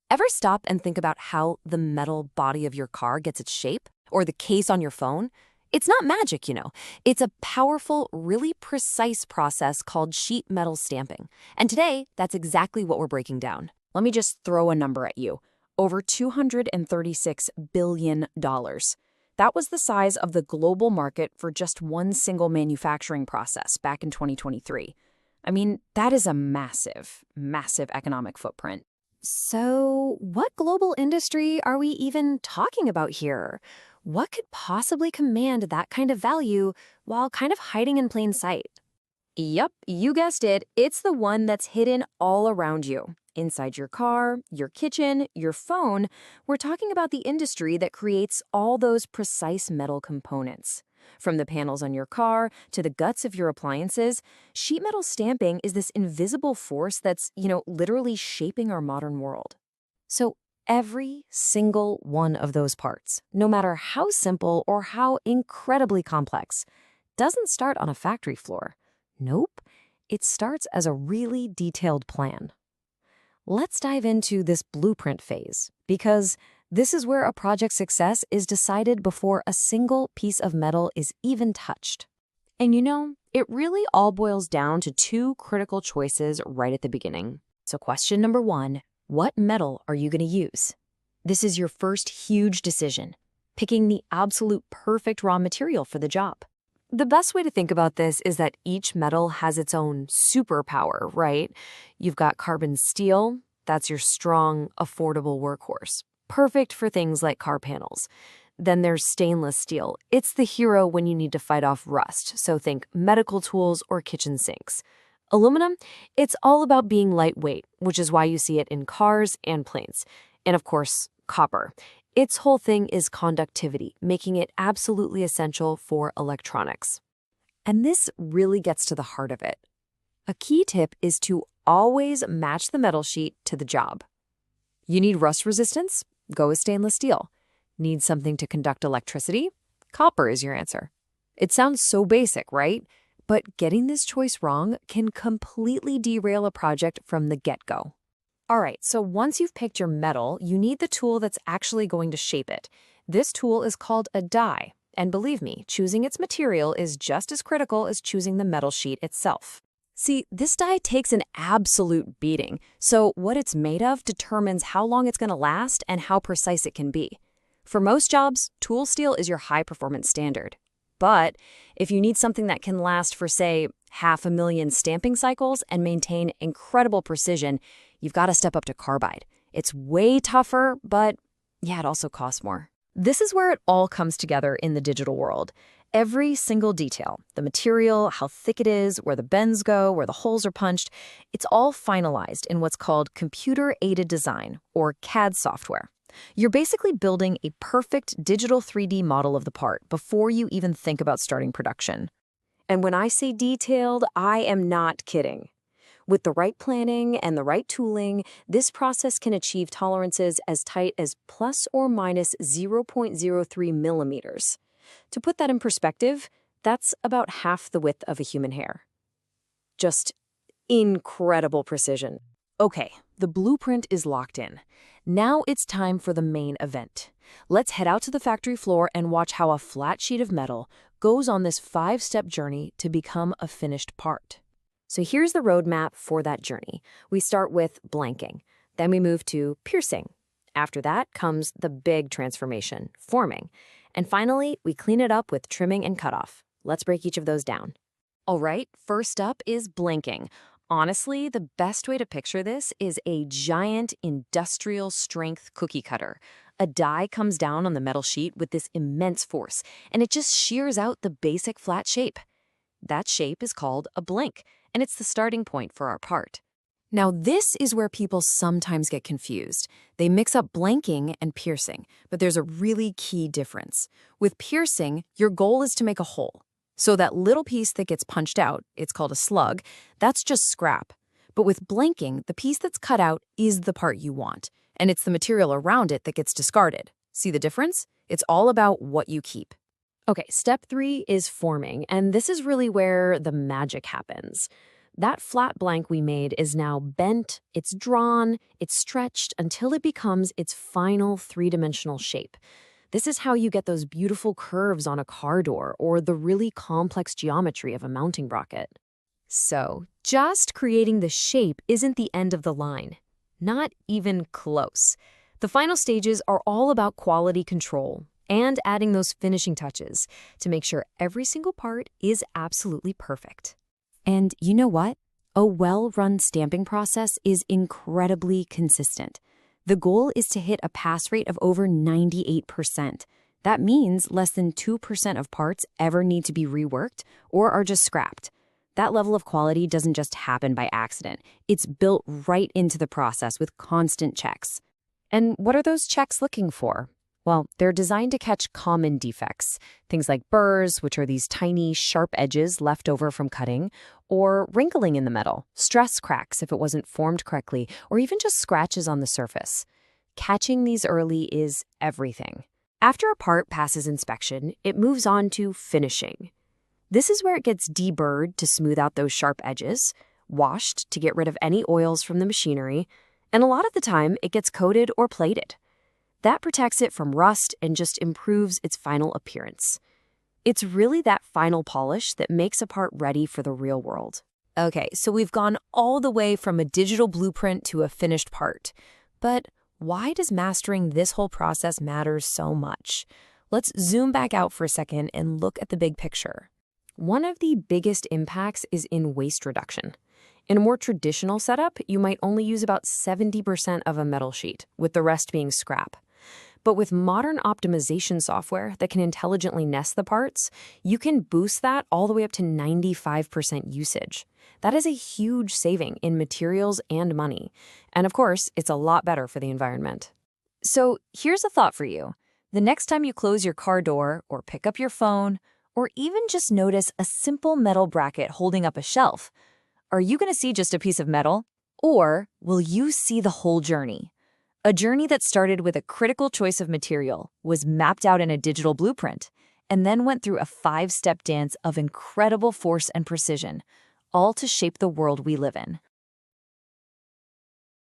Ever stop and think about how the metal body of your car gets its shape? Or the case on your phone? It's not magic, you know. It's a powerful, really precise process called sheet metal stamping. And today, that's exactly what we're breaking down. Let me just throw a number at you. Over $236 billion. That was the size of the global market for just one single manufacturing process back in 2023. I mean, that is a massive, massive economic footprint. So, what global industry are we even talking about here? What could possibly command that kind of value while kind of hiding in plain sight? Yep, you guessed it. It's the one that's hidden all around you. Inside your car, your kitchen, your phone, we're talking about the industry that creates all those precise metal components. From the panels on your car to the guts of your appliances, sheet metal stamping is this invisible force that's, literally shaping our modern world. So every single one of those parts, no matter how simple or how incredibly complex, doesn't start on a factory floor. Nope, it starts as a really detailed plan. Let's dive into this blueprint phase, because this is where a project's success is decided before a single piece of metal is even touched. And it really all boils down to two critical choices right at the beginning. So question number one, what metal are you going to use? This is your first huge decision, picking the absolute perfect raw material for the job. The best way to think about this is that each metal has its own superpower, right? You've got carbon steel, that's your strong, affordable workhorse, perfect for things like car panels. Then there's stainless steel. It's the hero when you need to fight off rust, so think medical tools or kitchen sinks. Aluminum, it's all about being lightweight, which is why you see it in cars and planes. And of course, copper. Its whole thing is conductivity, making it absolutely essential for electronics. And this really gets to the heart of it. A key tip is to always match the metal sheet to the job. You need rust resistance? Go with stainless steel. Need something to conduct electricity? Copper is your answer. It sounds so basic, right? But getting this choice wrong can completely derail a project from the get-go. All right, so once you've picked your metal, you need the tool that's actually going to shape it. This tool is called a die, and believe me, choosing its material is just as critical as choosing the metal sheet itself. See, this die takes an absolute beating, so what it's made of determines how long it's going to last and how precise it can be. For most jobs, tool steel is your high-performance standard. But if you need something that can last for, say, 500,000 stamping cycles and maintain incredible precision, you've got to step up to carbide. It's way tougher, but yeah, it also costs more. This is where it all comes together in the digital world. Every single detail, the material, how thick it is, where the bends go, where the holes are punched, it's all finalized in what's called computer-aided design, or CAD software. You're basically building a perfect digital 3D model of the part before you even think about starting production. And when I say detailed, I am not kidding. With the right planning and the right tooling, this process can achieve tolerances as tight as plus or minus 0.03 millimeters. To put that in perspective, that's about half the width of a human hair. Just incredible precision. Okay, the blueprint is locked in. Now it's time for the main event. Let's head out to the factory floor and watch how a flat sheet of metal goes on this 5-step journey to become a finished part. So here's the roadmap for that journey. We start with blanking. Then we move to piercing. After that comes the big transformation, forming. And finally, we clean it up with trimming and cutoff. Let's break each of those down. All right, first up is blanking. Honestly, the best way to picture this is a giant industrial strength cookie cutter. A die comes down on the metal sheet with this immense force, and it just shears out the basic flat shape. That shape is called a blank, and it's the starting point for our part. Now, this is where people sometimes get confused. They mix up blanking and piercing, but there's a really key difference. With piercing, your goal is to make a hole. So that little piece that gets punched out, it's called a slug, that's just scrap. But with blanking, the piece that's cut out is the part you want, and it's the material around it that gets discarded. See the difference? It's all about what you keep. Okay, step 3 is forming, and this is really where the magic happens. That flat blank we made is now bent, it's drawn, it's stretched until it becomes its final three-dimensional shape. This is how you get those beautiful curves on a car door or the really complex geometry of a mounting bracket. So, just creating the shape isn't the end of the line. Not even close. The final stages are all about quality control and adding those finishing touches to make sure every single part is absolutely perfect. And you know what? A well-run stamping process is incredibly consistent. The goal is to hit a pass rate of over 98%. That means less than 2% of parts ever need to be reworked or are just scrapped. That level of quality doesn't just happen by accident. It's built right into the process with constant checks. And what are those checks looking for? Well, they're designed to catch common defects, things like burrs, which are these tiny, sharp edges left over from cutting, or wrinkling in the metal, stress cracks if it wasn't formed correctly, or even just scratches on the surface. Catching these early is everything. After a part passes inspection, it moves on to finishing. This is where it gets deburred to smooth out those sharp edges, washed to get rid of any oils from the machinery, and a lot of the time it gets coated or plated. That protects it from rust and just improves its final appearance. It's really that final polish that makes a part ready for the real world. Okay, so we've gone all the way from a digital blueprint to a finished part. But why does mastering this whole process matter so much? Let's zoom back out for a second and look at the big picture. One of the biggest impacts is in waste reduction. In a more traditional setup, you might only use about 70% of a metal sheet, with the rest being scrap. But with modern optimization software that can intelligently nest the parts, you can boost that all the way up to 95% usage. That is a huge saving in materials and money. And of course, it's a lot better for the environment. So here's a thought for you. The next time you close your car door or pick up your phone, or even just notice a simple metal bracket holding up a shelf, are you going to see just a piece of metal? Or will you see the whole journey? A journey that started with a critical choice of material, was mapped out in a digital blueprint, and then went through a 5-step dance of incredible force and precision, all to shape the world we live in.